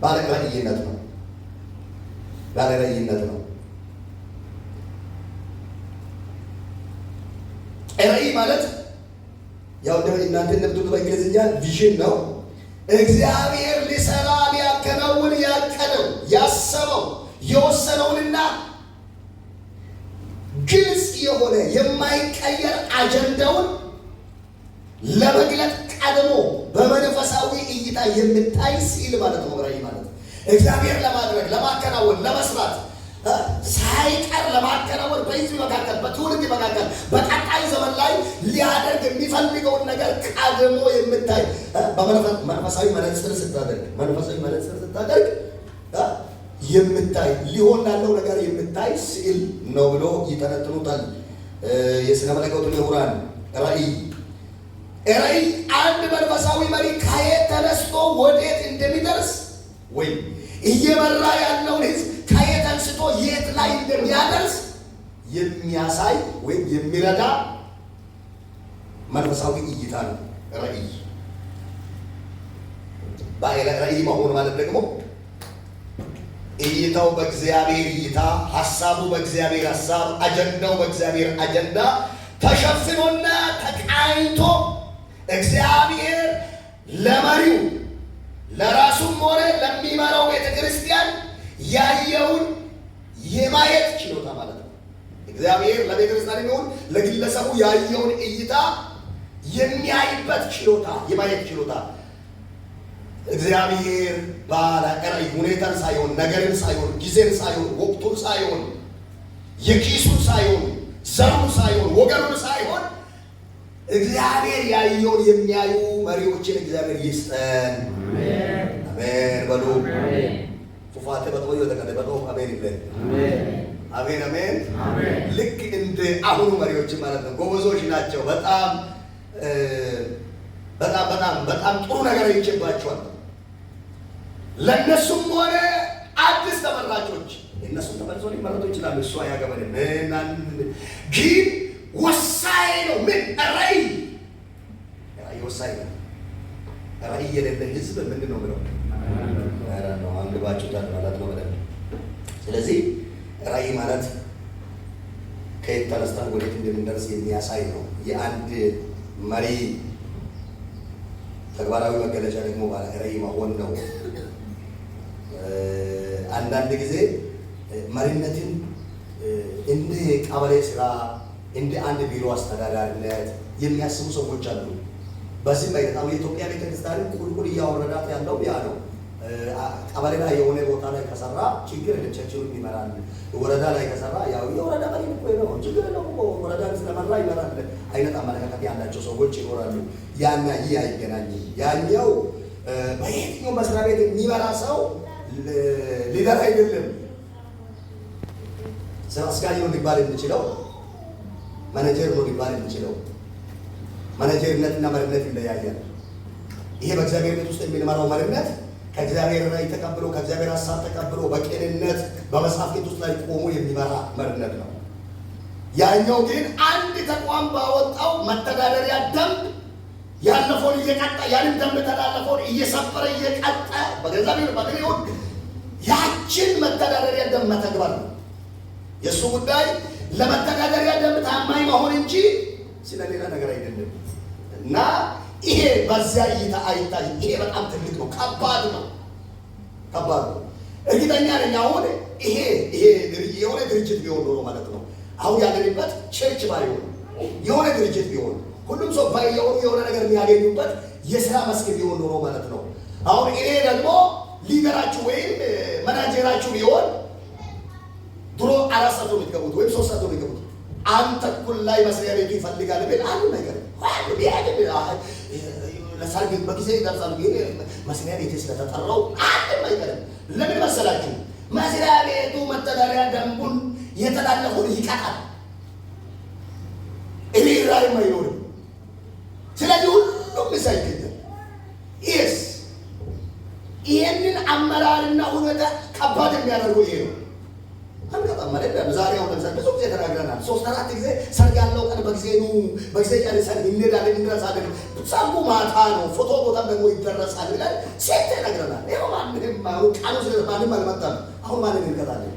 ባለራዕይነት ነው። ባለራዕይነት ነው። ራዕይ ማለት ያው እናንተ እንደምትሉ በእንግሊዝኛ ቪዥን ነው። እግዚአብሔር ሊሰራ ሊያከናውን ያቀደው ያሰበው የወሰነውንና ግልጽ የሆነ የማይቀየር አጀንዳውን ለመግለጥ ቀድሞ በመንፈሳዊ እይታ የምታይ ሲል ማለት ነው። ራዕይ ማለት እግዚአብሔር ለማድረግ ለማከናወን ለመስራት ሳይቀር ለማከናወን በሕዝብ መካከል በትውልድ መካከል በቀጣይ ዘመን ላይ ሊያደርግ የሚፈልገውን ነገር ቀድሞ የምታይ መንፈሳዊ መነጽር ስታደርግ የምታይ ሊሆን ላለው ነገር የምታይ ስዕል ነው ብሎ ይተነትኑታል የሥነ መለኮት ምሁራን። ራዕይ አንድ መንፈሳዊ መሪ ከየት ተነስቶ ወዴት እንደሚደርስ ወይም እየመራ ያለውን ሕዝብ ከየት አንስቶ የት ላይ እንደሚያደርስ የሚያሳይ ወይም የሚረዳ መንፈሳዊ እይታ ነው ራዕይ። ራዕይ መሆን ማለት ደግሞ እይታው በእግዚአብሔር እይታ፣ ሐሳቡ በእግዚአብሔር ሐሳብ፣ አጀንዳው በእግዚአብሔር አጀንዳ ተሸፍኖና ተቃኝቶ እግዚአብሔር ለመሪው ለራሱም ሆነ ለሚመራው ቤተ ክርስቲያን ያየውን የማየት ችሎታ ማለት ነው። እግዚአብሔር ለቤተ ክርስቲያን የሚሆን ለግለሰቡ ያየውን እይታ የሚያይበት ችሎታ፣ የማየት ችሎታ። እግዚአብሔር ባለራዕይ ሁኔታን ሳይሆን ነገርን ሳይሆን ጊዜን ሳይሆን ወቅቱን ሳይሆን የኪሱን ሳይሆን ዘሩን ሳይሆን ወገኑን ሳይሆን እግዚአብሔር ያየውን የሚያዩ መሪዎችን እግዚአብሔር ይስጠን። አሜን በሉ። ፉፋቴ በጦዮ ተቀደ በጦ አሜን ይበል። አሜን አሜን። ልክ እንደ አሁኑ መሪዎች ማለት ነው። ጎበዞች ናቸው። በጣም ጥሩ ነገር ይችባቸዋል። ለነሱም ሆነ አዲስ ተመራጮች እነሱም ተመልሶ ሊመረጡ ይችላሉ። እሱ አያገባንም። ግን ወሳኝ ነው። ምን ራዕይ ወሳኝ ነው። ራዕይ የሌለ ህዝብ ምንድን ነው ብለው ነው አንግባችሁታል ማለት ነው ብለን። ስለዚህ ራዕይ ማለት ከየት ተነስተን ወዴት እንደምንደርስ የሚያሳይ ነው። የአንድ መሪ ተግባራዊ መገለጫ ደግሞ ራዕይ መሆን ነው። አንዳንድ ጊዜ መሪነትን እንደ ቀበሌ ስራ እንደ አንድ ቢሮ አስተዳዳሪነት የሚያስቡ ሰዎች አሉ። በዚህ ላይ በጣም የኢትዮጵያ ቤተክርስቲያን ቁልቁል እያወረዳት ያለው ያ ነው። ቀበሌ ላይ የሆነ ቦታ ላይ ከሰራ ችግር ለቸርቹን ይመራል። ወረዳ ላይ ከሰራ ያው የወረዳ መሪ ነው ችግር ነው ወረዳ ስለመራ ይመራል አይነት አመለካከት ያላቸው ሰዎች ይኖራሉ። ያና ይህ አይገናኝም። ያኛው በየትኛው መስሪያ ቤት የሚመራ ሰው ሊደር አይደለም። ስራ አስኪያጅ ነው ሊባል የሚችለው፣ ማኔጀር ነው ሊባል የሚችለው። ማኔጀርነትና መሪነት ይለያያል። ይሄ በእግዚአብሔር ቤት ውስጥ የሚመራው መሪነት ከእግዚአብሔር ላይ ተቀብሎ ከእግዚአብሔር ሐሳብ ተቀብሎ በቅንነት በመጽሐፍ ቅዱስ ላይ ቆሞ የሚመራ መሪነት ነው። ያኛው ግን አንድ ተቋም ባወጣው መተዳደሪያ ደንብ ያለፈውን እየቀጣ ያንን ደንብ ተላለፈውን እየሰፈረ እየቀጣ በእግዚአብሔር ባገኘው ያችን መተዳደሪያ ደንብ መተግበር ነው የእሱ ጉዳይ። ለመተዳደሪያ ደንብ ታማኝ መሆን እንጂ ስለሌላ ነገር አይደለም። እና ይሄ በዚያ እይታ አይታይም። ይሄ በጣም ትልቅ ነው፣ ከባድ ነው። እርግጠኛ ነኝ አሁን ይሄ የሆነ ድርጅት ቢሆን ኖሮ ማለት ነው አሁን ያለንበት ቸርች ባይሆን የሆነ ድርጅት ቢሆን ሁሉም ሰው የሆነ ነገር የሚያገኙበት የሥራ መስክ ቢሆን ኖሮ ማለት ነው። አሁን እኔ ደግሞ ሊደራችሁ ወይም መናጀራችሁ ቢሆን ድሮ 4 ሰዓት ነው የምትገቡት ወይም 3 ሰዓት ነው የምትገቡት። አንተ እኩል ላይ መስሪያ ቤቱ ይፈልጋል ብል አንዱ ነገር ለሰርግ በጊዜ ይደርሳል። ግን መስሪያ ቤት ስለተጠራው አንድም አይቀርም። ለምን መሰላችሁ? መስሪያ ቤቱ መተዳደሪያ ደንቡን የተላለፈውን ይቀጣል። ራዕይም አይኖርም። ስለዚህ ሁሉም እዛ ይገኛል። ይህንን አመራርና ሁኔታ ከባድ የሚያደርገው ይሄ ነው። አንቀጣም ማለት ነው። ዛሬ አሁን ለምሳሌ ብዙ ጊዜ ተናግረናል። 3-4 ጊዜ ሰርግ ያለው ቀን በጊዜ ነው፣ በጊዜ ጨርሰን እንሄዳለን፣ እንድረሳለን። ሰርጉ ማታ ነው፣ ፎቶ ቦታ ደግሞ ይደረሳል ብለን ሴት ተናግረናል። ይኸው ማንም ቃሉ ስለዚህ ማንም አልመጣም። አሁን ማንም እንቀጣለን?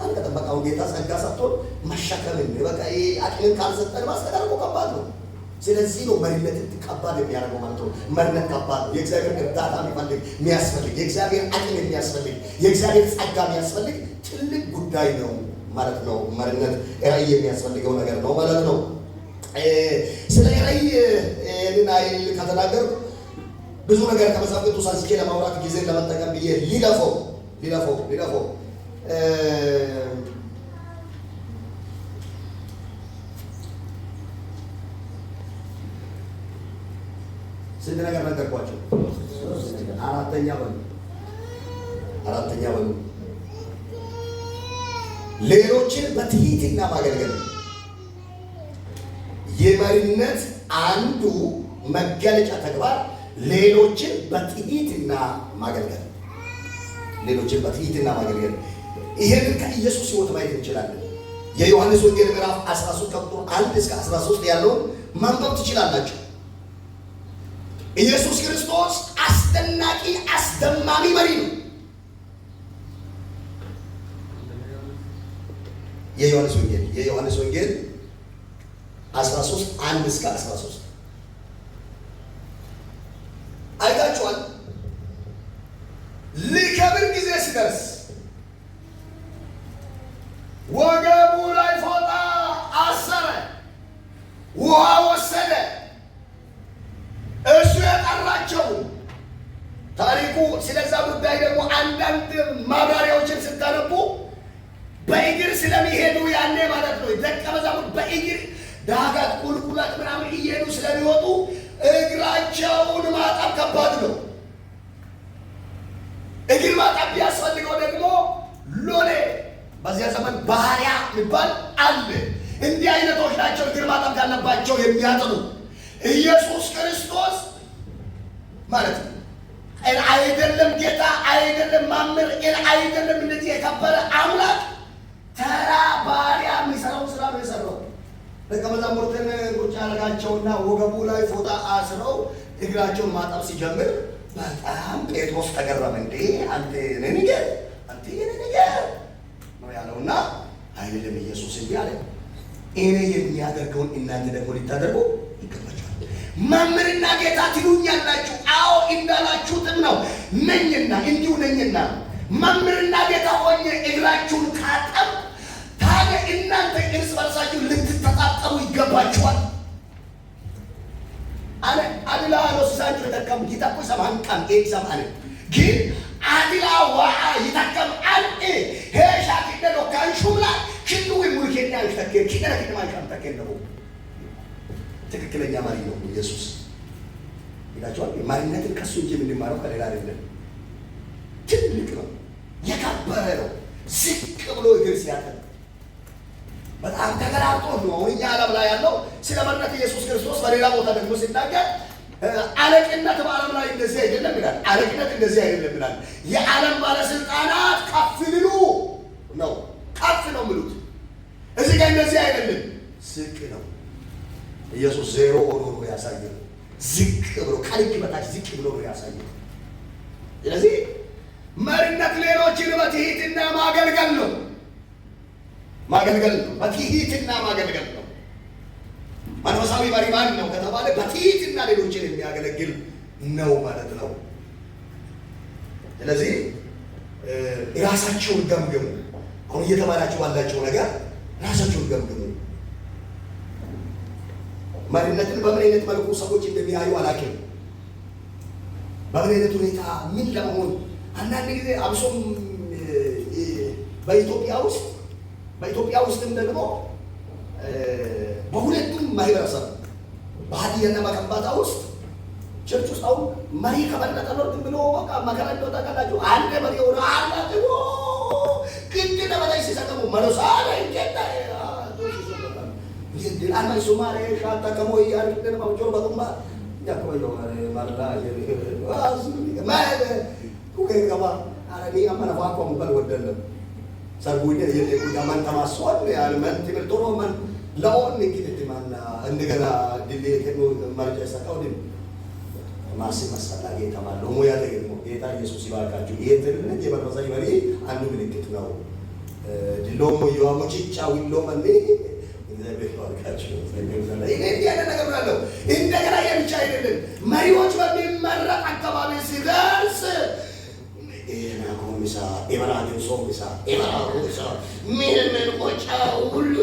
አንቀጣም። በቃ ጌታ ጸጋ ሰጥቶን መሸከምን በቃ አቅልን ካልሰጠን ማስተዳደር እኮ ከባድ ነው። ስለዚህ ነው መሪነትን ከባድ የሚያደርገው ማለት ነው። መሪነት ከባድ ነው። የእግዚአብሔር እርዳታ የሚያስፈልግ የእግዚአብሔር አቅም የሚያስፈልግ የእግዚአብሔር ጸጋ የሚያስፈልግ ትልቅ ጉዳይ ነው ማለት ነው። መሪነት ራዕይ የሚያስፈልገው ነገር ነው ማለት ነው። ስለ ራዕይ ይህንን አይል ከተናገርኩ ብዙ ነገር ከመጽሐፍ ቅዱስ አንስቼ ለማውራት ጊዜ ለመጠቀም ብዬ ሊለፈው ስንት ነገር ነገርኳቸው? አራተኛ በሉ ሌሎችን በትህትና ማገልገል። የመሪነት አንዱ መገለጫ ተግባር ሌሎችን በትህትና ማገልገል። ይሄንን ከኢየሱስ ሕይወት ማየት እንችላለን። የዮሐንስ ወንጌል ምዕራፍ 13 ቁጥር 1 እስከ 13 ያለውን ማንበብ ትችላላችሁ። ኢየሱስ ክርስቶስ አስደናቂ አስደማሚ መሪ ነው። የዮሐንስ ወንጌል 13 1 እስከ 13 አይታችኋል። ሊከብር ጊዜ ሲደርስ ወገቡ ላይ ፎጣ አሰረ፣ ውሃ ወሰደ። እሱ የጠራቸው ታሪኩ። ስለዛ ጉዳይ ደግሞ አንዳንድ ማብራሪያዎችን ስታነቡ በእግር ስለሚሄዱ ያኔ ማለት ነው ደቀ መዛሙርት በእግር ዳገት ቁልቁለት ምናምን እየሄዱ ስለሚወጡ እግራቸውን ማጠብ ከባድ ነው። እግር ማጠብ ቢያስፈልገው ደግሞ ሎሌ፣ በዚያ ዘመን ባህሪያ የሚባል አለ። እንዲህ አይነቶች ናቸው እግር ማጠብ ካለባቸው የሚያጥኑ። ኢየሱስ ክርስቶስ ማለት ነው አይደለም ጌታ አይደለም መምህር አይደለም እንደዚህ የከበረ አምላክ ተራ ባሪያ የሚሰራው ስራ ነው የሰራው። ደቀ መዛሙርትን ቁጭ ያደረጋቸውና ወገቡ ላይ ፎጣ አስረው እግራቸውን ማጠብ ሲጀምር በጣም ጴጥሮስ ተገረመ። እንዴ አንተ ነንገር ነው ያለውና አይደለም ኢየሱስ እንዲህ አለ፣ እኔ የሚያደርገውን እናንተ ደግሞ ልታደርጉ ይገባችኋል። መምህርና ጌታ ትሉኛላችሁ። አዎ እንዳላችሁትም ነው ነኝና እንዲሁ ነኝና መምህርና ጌታ ሆኜ እግራችሁን ካጠብ ታዲያ እናንተ እርስ በርሳችሁ ልትተጣጠሩ ይገባችኋል። አድላ ሎሳችሁ የተከም ጌታ እኮ ሰማን ቃም ኤግዛም ግን አድላ ዋዓ ይተከም አንኤ ሄሻ ኪደሎ ካንሹላ ኪዱ ሙልኬኛ ይተከም ኪደለ ኪደማን ተከነው ትክክለኛ መሪ ነው ኢየሱስ ይላችኋል። ማንነትን ከሱ እንጂ የምንማረው ከሌላ አይደለም። ትልቅ ነው፣ የከበረ ነው። ዝቅ ብሎ እግር ሲያጠብ በጣም ተገላልጦ ነው። አሁን እኛ ዓለም ላይ ያለው ስለ መሪነት ኢየሱስ ክርስቶስ በሌላ ቦታ ደግሞ ሲናገር አለቅነት በዓለም ላይ እንደዚህ አይደለም ይላል። አለቅነት እንደዚህ አይደለም ይላል። የዓለም ባለስልጣናት ከፍ ይሉ ነው፣ ከፍ ነው የሚሉት። እዚህ ጋር እንደዚህ አይደለም፣ ዝቅ ነው። ኢየሱስ ዜሮ ሆኖ ነው ያሳየው። ዝቅ ብሎ ከልክ በታች ዝቅ ብሎ ነው ያሳየው። ስለዚህ መሪነት ሌሎችን በትህትና ማገልገል ነው። በትህትና ማገልገል ነው። መንፈሳዊ መሪ ማን ነው ከተባለ በትህትና ሌሎችን የሚያገለግል ነው ማለት ነው። ስለዚህ ራሳቸውን ገምግሙ። አሁን እየተባላችሁ ባላችሁ ነገር ራሳቸውን ገምግሙ። መሪነትን በምን አይነት መልኩ ሰዎች እንደሚያዩ አላውቅም። በምን አይነት ሁኔታ ምን ለመሆን አንዳንድ ጊዜ አብሶም በኢትዮጵያ ውስጥም ደግሞ በሁለቱም ማህበረሰብ በሀዲያና በከምባታ ውስጥ ቸርች ውስጥ አሁን መሪ ከበለጠ ነው ብሎ በቃ መከራ እንደወጣ ካላችሁ አንድ መሪ ሆነ አላት ግድ ለበላይ ሲሰጠሙ መለሳለ እንጀታ አማ ሱማሬ ሻታ ከሞ ያርደን ማውጆር በቁምባ ያቆዮ ማላ ማለ ኩከ ገባ አረኒ አማና ፋቆ ሙባል ወደለም ሰርጉኝ የማን ተማሷል ያልመን ትምልቶሮ ማን ለኦን ንግት ማን እንደገና ድል ከኑ ማርጫ ሰቃው ድል ማሲ መሰላጌ ተማለው ሙያ ደግሞ ጌታ ኢየሱስ ይባርካችሁ። ይሄ ትልቅ የመንፈሳዊ መሪ አንዱ ምልክት ነው። ድሎሞ ይዋሞችጫው ይሎማኔ እግዚአብሔር ይባርካችሁ። ይሄ ያለ ነገር ነው። እንደገና የብቻ አይደለም። መሪዎች በሚመረጥ አካባቢ ሲደርስ ኤና ኮሚሳ ኤማራዲን ሶሚሳ ኤማራዲሳ ምን ቆጫው ሁሉ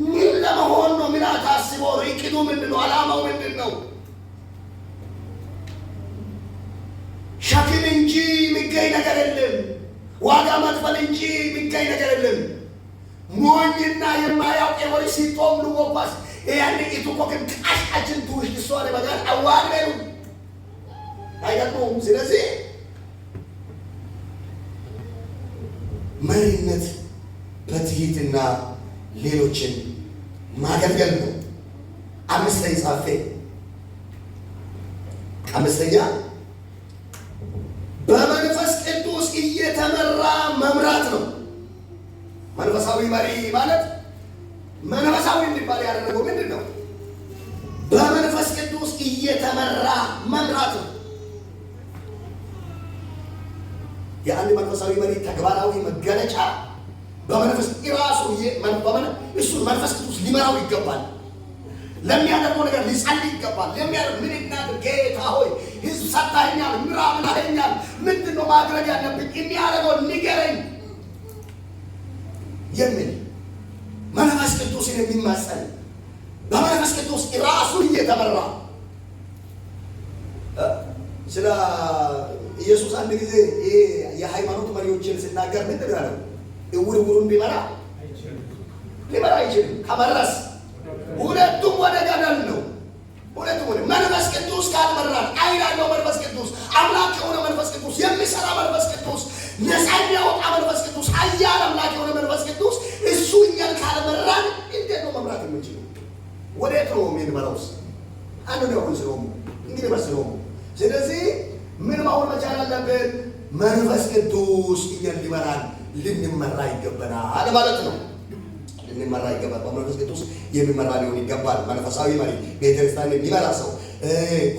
ምን ለመሆን ነው? ምን አታስቦ ነው? እቅዱ ምንድን ነው? ዓላማው ምንድን ነው? ሸክም እንጂ የሚገኝ ነገር የለም። ዋጋ መክፈል እንጂ የሚገኝ ነገር የለም። ሞኝና የማያውቅ የወሪ ሲጦም ልወባስ ያኔ ኢቱኮክን ቃሽቃችን ቱሽ እሷን በጋር አዋድበሉ አይገጥሙም። ስለዚህ መሪነት በትህትና ሌሎችን ማገልገል ነው። አምስተኛ ጻፌ አምስተኛ በመንፈስ ቅዱስ እየተመራ መምራት ነው። መንፈሳዊ መሪ ማለት መንፈሳዊ እንዲባል ያደረገው ምንድን ነው? በመንፈስ ቅዱስ እየተመራ መምራት ነው። የአንድ መንፈሳዊ መሪ ተግባራዊ መገለጫ በመንፈስ ራሱ እሱ መንፈስ ቅዱስ ሊመራው ይገባል። ለሚያደርገው ነገር ሊጸልይ ይገባል። ለሚያደርግ ምን እናድርግ? ጌታ ሆይ ሕዝብ ሰጥተኸኛል፣ ምራ ብለኸኛል፣ ምንድን ነው ማድረግ ያለብኝ? የሚያደርገው ንገረኝ የሚል መንፈስ ቅዱስን የሚማጸን በመንፈስ ቅዱስ ራሱ እየተመራ ስለ ኢየሱስ አንድ ጊዜ የሃይማኖት መሪዎችን ሲናገር ምንድን ነው? እውሩን ቢመራ ሊመራ አይችልም። ከመረስ ሁለቱም ወደ ገደል ነው። ሁለቱም ወደ መንፈስ ቅዱስ ካልመራን አይላለው መንፈስ ቅዱስ አምላክ የሆነ መንፈስ ቅዱስ የሚሰራ መንፈስ ቅዱስ ነፃ የሚያወጣ መንፈስ ቅዱስ ኃያል አምላክ የሆነ መንፈስ ቅዱስ እሱ እኛን ካልመራን እንዴት ነው መምራት የምንችለው? ወዴት ነው የምንመራውስ? አንዱ ነው ስለሆነ እንግዲህ መስሎህ። ስለዚህ ምን ማሆን መቻል አለብን? መንፈስ ቅዱስ እኛን ሊመራን ልንመራ ይገባናል ማለት ነው። ልንመራ ይገባል። በመንፈስ ቅዱስ የሚመራ ሊሆን ይገባል። መንፈሳዊ መሪ ቤተክርስቲያን የሚመራ ሰው፣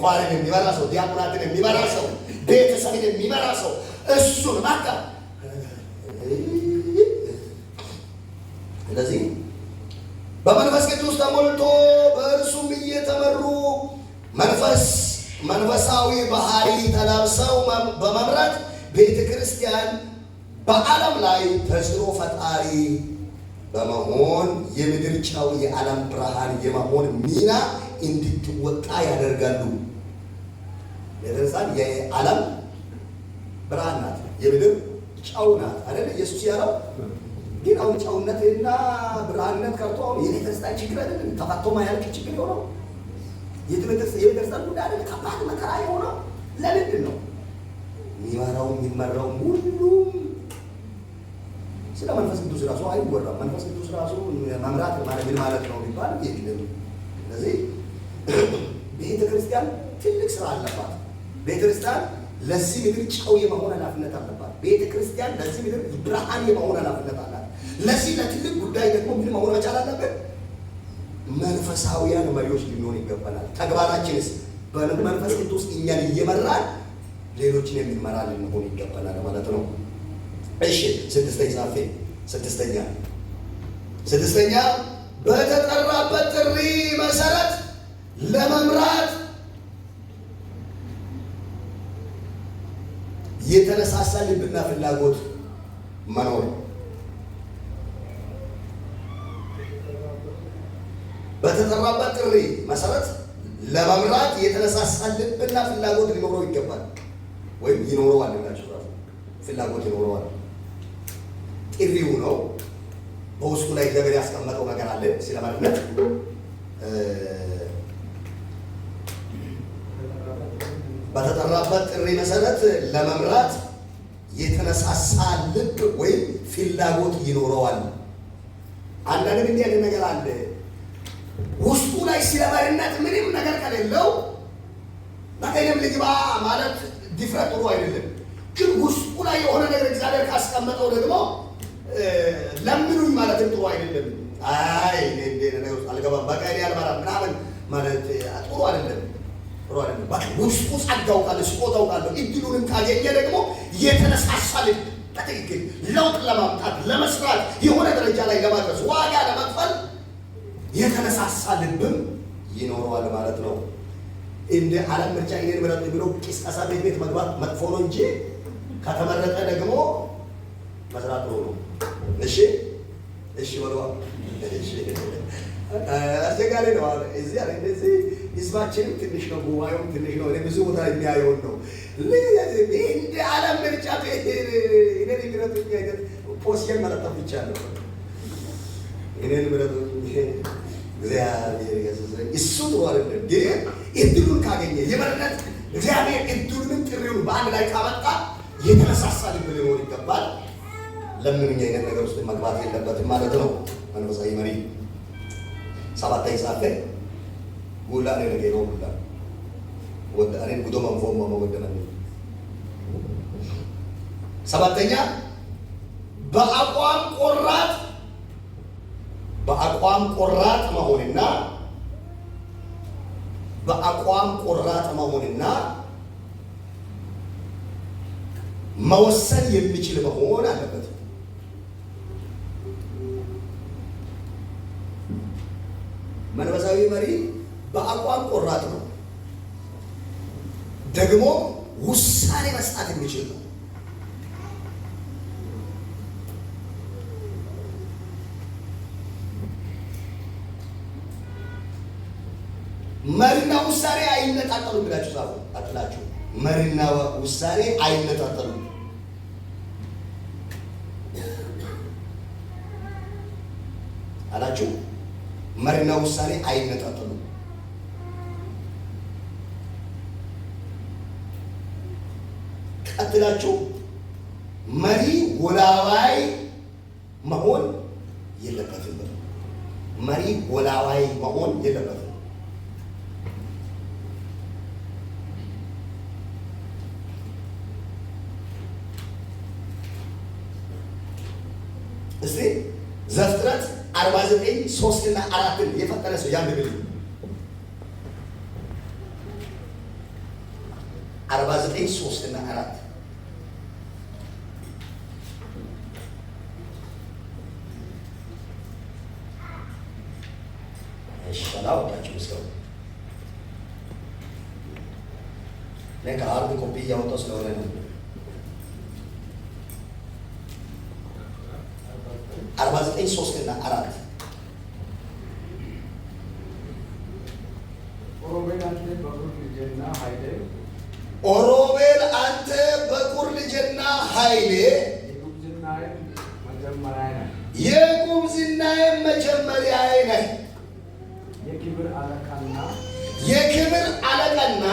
ኳርን የሚመራ ሰው፣ ዲያቆናትን የሚመራ ሰው፣ ቤተሰብን የሚመራ ሰው እሱን ማካ። ስለዚህ በመንፈስ ቅዱስ ተሞልቶ በእርሱም እየተመሩ መንፈሳዊ ባህሪ ተላብሰው በመምራት ቤተ ክርስቲያን በዓለም ላይ ተጽዕኖ ፈጣሪ በመሆን የምድር ጨው የዓለም ብርሃን የመሆን ሚና እንድትወጣ ያደርጋሉ። ቤተክርስቲያን የዓለም ብርሃን ናት፣ የምድር ጨው ናት አይደል? ኢየሱስ ያለው ግን አሁን ጨውነትና ብርሃንነት ቀርቶ አሁን የቤተክርስቲያን ችግር አይደለም ተፈቶ ማያልቅ ችግር የሆነው የቤተክርስቲያን ጉዳይ አይደለም። ከባድ መከራ የሆነው ለምንድን ነው? የሚመራው ሁሉም ስለ መንፈስ ቅዱስ ራሱ አይወራም። መንፈስ ቅዱስ ራሱ መምራት ማለት ምን ማለት ነው ቢባል የለም። ስለዚህ ቤተ ክርስቲያን ትልቅ ስራ አለባት። ቤተ ክርስቲያን ለዚህ ምድር ጨው የመሆን ኃላፊነት አለባት። ቤተ ክርስቲያን ለዚህ ምድር ብርሃን የመሆን ኃላፊነት አላት። ለዚህ ለትልቅ ጉዳይ ደግሞ ምን መሆን መቻል አለበት? መንፈሳዊያን መሪዎች ልንሆን ይገባናል። ተግባራችንስ በመንፈስ ቅዱስ እኛን እየመራን ሌሎችን የምንመራ ልንሆን ይገባናል ማለት ነው። እሺ ስድስተኛ በተጠራበት ጥሪ መሰረት ለመምራት የተነሳሳ ልብና ፍላጎት መኖር። በተጠራበት ጥሪ መሰረት ለመምራት የተነሳሳ ልብና ፍላጎት ሊኖረው ይገባል። ወይም ይኖረዋል ብላችሁ ፍላጎት ይኖረዋል። ጥሪው ነው። በውስጡ ላይ እግዚአብሔር ያስቀመጠው ነገር አለ ስለማለት በተጠራበት ጥሪ መሰረት ለመምራት የተነሳሳ ልብ ወይም ፍላጎት ይኖረዋል። አንዳንድ እንዲህ ያለ ነገር አለ። ውስጡ ላይ ስለመሪነት ምንም ነገር ከሌለው በቀደም ልግባ ማለት ድፍረት ጥሩ አይደለም። ግን ውስጡ ላይ የሆነ ነገር እግዚአብሔር ካስቀመጠው ደግሞ ለምኑኝ ማለትም ጥሩ አይደለም። አይ ነገር ውስጥ አልገባም በቃ እኔ አልመራም ምናምን ማለት ጥሩ አይደለም። በቃ ውስጡ ጸጋው ካለ ስጦታው ካለ እድሉንም ካገኘ ደግሞ የተነሳሳ ልብ በትክክል ለውጥ ለማምጣት ለመስራት የሆነ ደረጃ ላይ ለማድረስ ዋጋ ለመክፈል የተነሳሳ ልብም ይኖረዋል ማለት ነው። እንደ ዓለም ምርጫ እኔን ምረጥ ብሎ ቅስቀሳ ቤት መግባት መጥፎ ነው እንጂ ከተመረጠ ደግሞ መስራት ጥሩ ነው። እሺ ወለዋ አስቸጋሪ ነው። እዚህ አለ እንደዚህ ህዝባችንም ትንሽ ነው፣ ጉባኤውም ትንሽ ነው። እኔ ብዙ ቦታ የሚያየውን ነው። እንደ ዓለም ምርጫ እኔን ምረጡ አይነት ፖስየን መለጠፍ ይቻላል። እኔን ምረጡ እግዚአብሔር ያዘዘኝ እሱ ጥሩ አይደለም። ግን እድሉን ካገኘ የመረጥ እግዚአብሔር እድሉንም ጥሪውን በአንድ ላይ ካመጣ የተነሳሳ ልብ ሊኖር ይገባል። ለምንኛ አይነት ነገር ውስጥ መግባት የለበትም ማለት ነው። መንፈሳዊ መሪ ሰባተኛ ጻፈ ጉላ ነው ነገሩ ጉላ ወደ አሬን ጉዶ መንፎም ወደነኝ ሰባተኛ በአቋም ቆራጥ መሆንና መወሰን የሚችል መሆን አለበት። መንፈሳዊ መሪ በአቋም ቆራጥ ነው፣ ደግሞ ውሳኔ መስጠት የሚችል ነው። መሪና ውሳኔ አይነጣጠሉም ብላችሁ ጻፉ። አጥላችሁ መሪና ውሳኔ አይነጣጠሉም። አላችሁ መሪና ውሳኔ አይነጣጠሉም። ቀጥላችሁ መሪ ወላዋይ መሆን የለበትም። መሪ ወላዋይ መሆን የለበትም። እስቲ ዘፍጥረት 49 3 እና 4 የፈጠረ ሰው ያንብብል። 49 3 እና 4 እሻላው ታችሁ ሰው ለካርድ ኮፒ ያወጣው ስለሆነ ነው። 49 3 እና 4 ኦሮቤል አንተ በኩር ልጅና ኃይሌ የጉብዝናዬም መጀመሪያዬ ነህ። የክብር አለቃና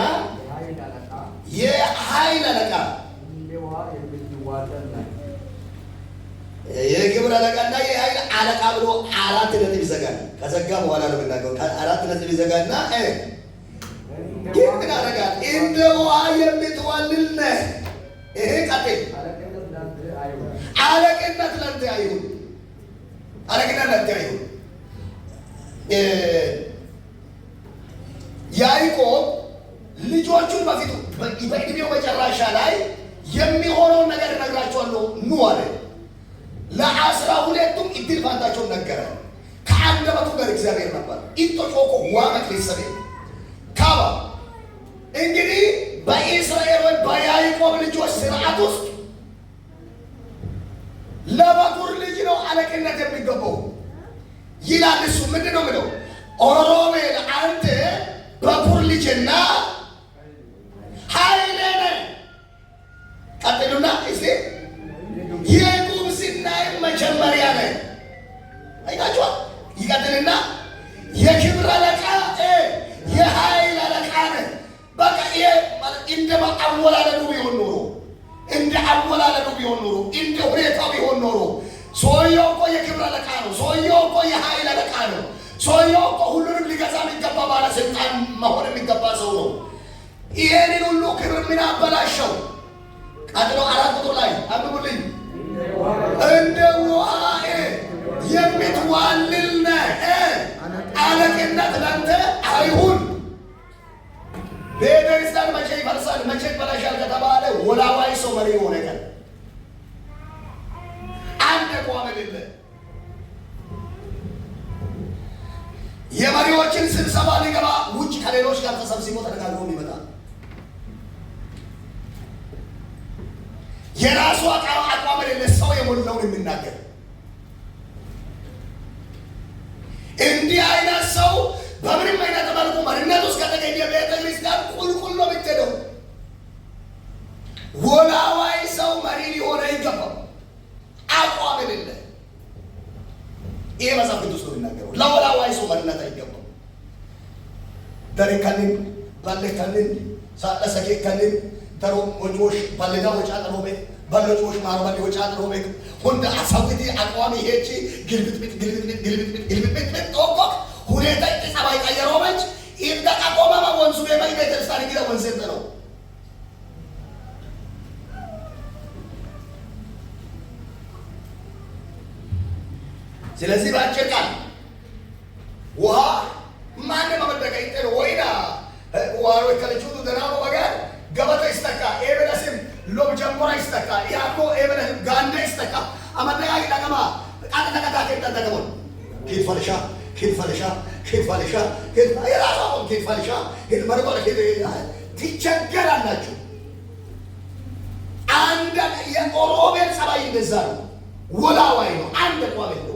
የኃይል አለቃ የክብር አለቃና የኃይል አለቃ ብሎ 4 ነጥብ ይዘጋል። ከዘጋ በኋላ ነው የምናገረው። 4 ነጥብ ይዘጋና ግን ምን አደረጋት? እንደ ውሃ የምትዋልል ነህ። ይሄ ቀጥል። አለቅነት ለአንተ አይሁን። አለቅነት ለአንተ አይሁን። ያዕቆብ ልጆቹን በፊቱ በዕድሜው መጨረሻ ላይ የሚሆነውን ነገር እነግራቸዋለሁ ኑ አለ። ለ12ቱም እድል ፋንታቸውን ነገረ። ከአንደበቱ ጋር እግዚአብሔር ነበር። ኢንቶጮኮ ዋመት ሊሰቤ ካባ እንግዲህ በእስራኤል ወይ በያዕቆብ ልጆች ስርዓት ውስጥ ለበኩር ልጅ ነው አለቅነት የሚገባው ይላል። እሱ ምንድን ነው ምለው? ኦሮቤል አንተ በኩር ልጅና ኃይሌ ነህ። ቀጥሉና እስቲ የጉብዝናዬ መጀመሪያ ነህ። አይታችኋል። ይቀጥልና የክብር አለቃ የኃይል አለቃ ነህ። በቃ ይሄ ማለት እንደ አወላለዱ ቢሆን ኖሮ እንደ ሁኔታው ቢሆን ኖሮ ሰውየው እኮ የክብር አለቃ ነው። ሰውየው እኮ የኃይል አለቃ ነው። ሰውየው እኮ ሁሉንም ሊገዛ የሚገባ ባለስልጣን መሆን የሚገባ ሰው ነው። ይሄንን ሁሉ ክብር ምን አበላሸው? ቀጥሎ 4 ቁጥር ላይ አንብቡልኝ። እንደ ውሃ የምትዋልል ነህ። አለቅነት ላንተ አይሁን። ቤተክርስቲያን መቼ ይፈርሳል መቼ ይበላሻል ከተባለ ወላዋይ ሰው መሪ የሆነ ቀን አንድ ተቋም የሌለ የመሪዎችን ስብሰባ ሊገባ ውጭ ከሌሎች ጋር ተሰብስቦ ተነጋግሮ ይመጣል። የራሱ አቋም የሌለ ሰው የሞላውን የሚናገር እንዲህ አይነት ሰው በምንም አይነት መልኩ መሪነት ውስጥ ከተገኘ ቤተክርስቲያን ቁልቁል ነው የምትሄደው። ወላዋይ ሰው መሪ ሊሆን አይገባም። አቋም የሌለ ይሄ መጽሐፍ ቅዱስ ነው የሚናገረው። ለወላዋይ ሰው መሪነት አይገባም። ደረከልን ባለከልን ሳለሰከ ከልን ተሮ ወጆሽ ባለዳ ወጫ ጥሮቤ ባለጆሽ ማርባሊ ወጫ ጥሮቤ ሁንደ አሳውቲ አቋም ይሄቺ ግልብጥ ጦቆ ሁኔታ ተጻባይ ቀየሮች እንደ አቋማማ ወንዙ የማይ ቤተክርስቲያን ይገባ ወንዘት ነው። ስለዚህ ባጭር ቃል ውሃ ማን ማመደቀ ይተር ወይና ዋሮ ከለቹ ደናው ወጋር ገበታ ይስተካ ኤበለስም ሎብ ጀምራ ይስተካ ያቆ ኤበለስ ጋንዳ ይስተካ አመደጋ ይደቀማ አቀተከታ ከተደቀሙ ኪፈልሻ የራሳውን ኪፈልሻ መርቆ ትቸገራላችሁ። አንድ የኦሮቤል ጸባይ እንደዛ ነው። ወላዋይ ነው። አንድ ቋም ነው።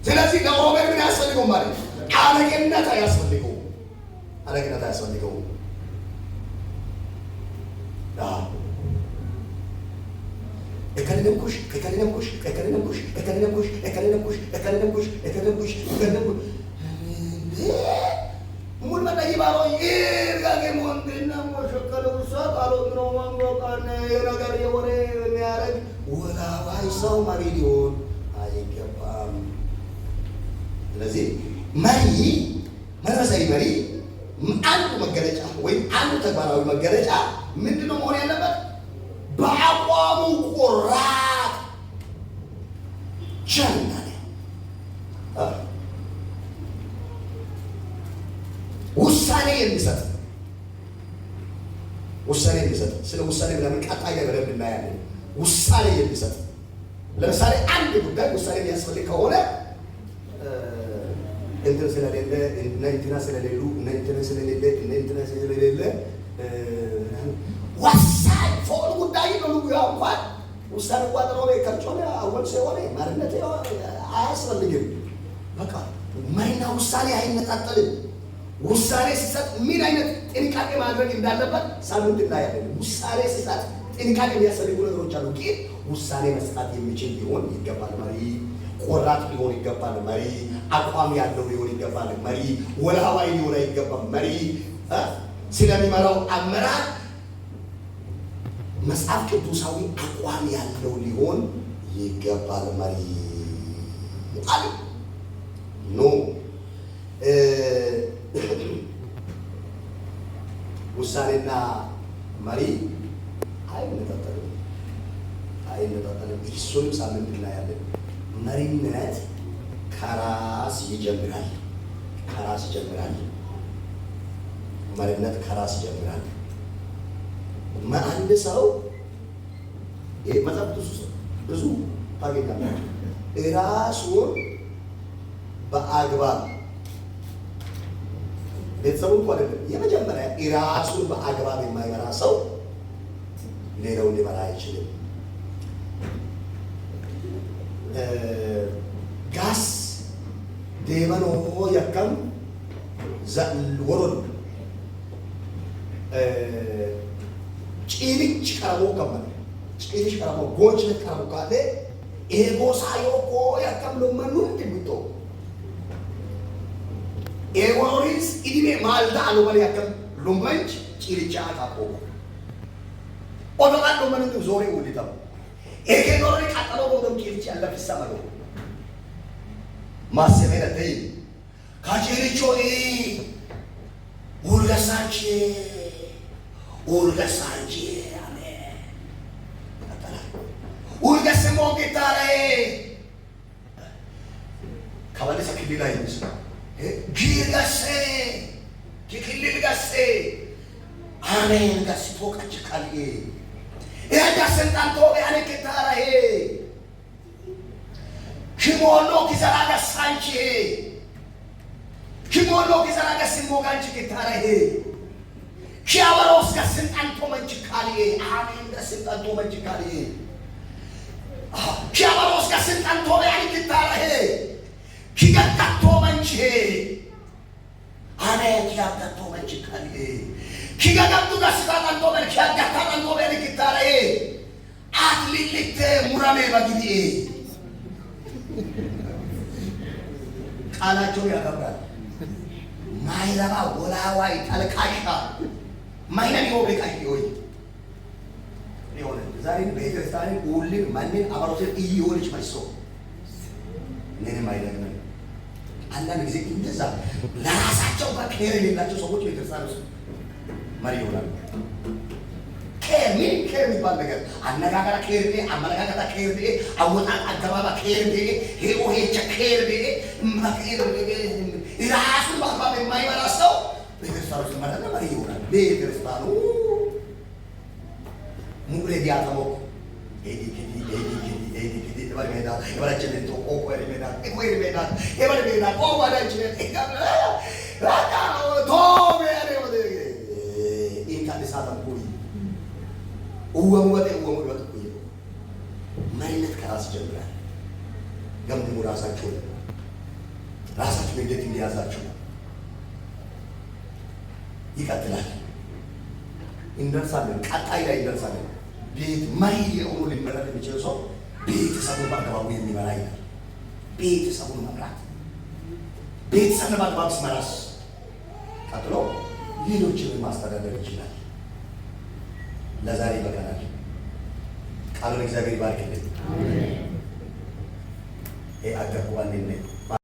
ስለዚህ ለኦሮቤል ምን ያስፈልገው ማለት ነው? አለቅነት አያስፈልገው። አለቅነት አያስፈልገው። እከለነኩሽ ሙሉ መጣይ ባሮ ይርጋገ ሞንደና ወሸከለ ውሳት አሎግሮ ማንጎቃነ የነገር የወሬ የሚያረግ ወላዋይ ሰው መሪ ሊሆን አይገባም። ስለዚህ መንፈሳዊ መሪ አንዱ መገለጫ ወይም አንዱ ተግባራዊ መገለጫ ምንድነው መሆን ያለበት? በአቋሙ ቆራጥ ጀግና ነው። ውሳኔ የሚሰጥ ስለ ውሳኔ ምናምን ቀጣይ ላይ በደንብ እናያለን። ውሳኔ የሚሰጥ ለምሳሌ አንድ ጉዳይ ውሳኔ የሚያስፈልግ ከሆነ እንትን ስለሌለ እንትና ስለሌሉ እንትና ስለሌለ ወሳኝ ፎል ጉዳይ ነው። ያው እንኳን ውሳኔ ቋጥሮ ከርጮለ አወል ሲሆን ማርነት አያስፈልግም። በቃ ማይና ውሳኔ አይነጣጠልም። ውሳኔ ሲሰጥ ምን አይነት ጥንቃቄ ማድረግ እንዳለበት ሳምንት እናያለን። ውሳኔ ሲሰጥ ጥንቃቄ የሚያስፈልጉ ነገሮች አሉ። ግን ውሳኔ መስጠት የሚችል ሊሆን ይገባል መሪ። ቆራጥ ሊሆን ይገባል መሪ። አቋም ያለው ሊሆን ይገባል መሪ። ወላዋይ ሊሆን አይገባም መሪ። ስለሚመራው አመራር መጽሐፍ ቅዱሳዊ አቋም ያለው ሊሆን ይገባል መሪ አለ ኖ ውሳኔና መሪ አይነጣጠልም። እሱንም ሳምንት እናያለን። መሪነት ከራስ ይጀምራል። መሪነት ከራስ ይጀምራል። አንድ ሰው መጽሐፍ ቅዱስ ብዙ ታገኛላችሁ። ራሱን በአግባብ ቤተሰቡ እንኳን አይደለም የመጀመሪያ ራሱን በአግባብ የማይመራ ሰው ሌላውን ሊመራ አይችልም። ጋስ ዴመኖ ያከም ወሮን ጭልጭ ቀረቦ ከመነ ጭልጭ ቀረቦ ጎንች ቀረቦ ካለ ኤጎሳ ዮኮ ያከም ለመኑ እንድብቶ ኤጎሪስ ኢዲሜ ማልዳ አሉመን ያከም ሉመንች ጭልጫ ታቆ ኦዶላ ሉመን ዞሬ ወልታው ኤኬኖሪ ካጠሎ ወደም ጭልጭ ያለፍሳ ማለት ማሰበረተ ካጀሪቾ ኡርጋሳቼ አሜን አጣላ ኡርጋሰሞ ጌታሬ ሐዋርያ ክልል ላይ ይመስላል ጊርጋሴ ክልል ጋሴ አሜን ጋስቶ ከጭቃል ያዳ ሰንጣንቶ ያኔ ከታራሄ ኪሞሎ ኪዘራጋ ሳንቺ ኪሞሎ ኪዘራጋ ሲሞጋንቺ ከታራሄ ኪያወሮስ ጋስንጣንቶ መንጭካል አሜን ጋስንጣንቶ መንጭካል ኪያወሮስ ጋስንጣንቶ ያኔ ከታራሄ ኪጋታቶ መንቺ አሜን ኪጋታቶ መንጭካል ኪጋጋቱ ጋስታንቶ በል ኪጋታንቶ በል ከታራሄ አትሊሊት ሙራሜ ባጊዲ ቃላቸው ያከብራል ማይረባ ወላዋይ ተልካሻ ማይነን ይወበ ቃይ ሆይ ይሆነ ዛሬ በቤተክርስቲያን ሁሉም ማንን አባሮችን ይሆንች መልሶ ምንም አይደለም። አንዳንድ ጊዜ እንደዛ ለራሳቸው ከኬር የሌላቸው ሰዎች ቤተክርስቲያን ውስጥ መሪ ይሆናሉ። ኬር የሚባል ነገር አነጋገራ ኬር ዴ አመለካከታ ኬር ዴ አወጣጥ አገባባ ኬር ዴ ሄኦ ሄቸ ኬር ዴ ማኬር ዴ ራሱን በአግባብ የማይመራ ሰው ቤተክርስቲያን ውስጥ መሪ ይሆናል። ቤተክርስቲያኑ ሙሬ ዲያተሞ ኤዲ በርሜዳ የበረችልን ቆቆሪ ሜዳ ቆቆሪ ሜዳ የበረ ሜዳ ቆዋዳችን ቶሜ ያኔ ወደ ኢንካዲሳታን ኩይ ወሙ ወደ ኩይ መሪነት ከራስ ጀምራል። ገምግሙ ራሳችሁን እንዴት እንዲያዛችሁ ይቀጥላል። እንደርሳለን፣ ቀጣይ ላይ እንደርሳለን። ቤት መሪ የሆኑ ሊመረጥ የሚችል ሰው ቤተሰቡን በአግባቡ የሚመራ ይላል። ቤተሰቡን መምራት ቤተሰብን በአግባቡ ሲመራስ ቀጥሎ ሌሎችንም ማስተዳደር ይችላል። ለዛሬ ይበቃናል። ቃሉን እግዚአብሔር ይባርክልን። አሜን። አገርኩ አንዴ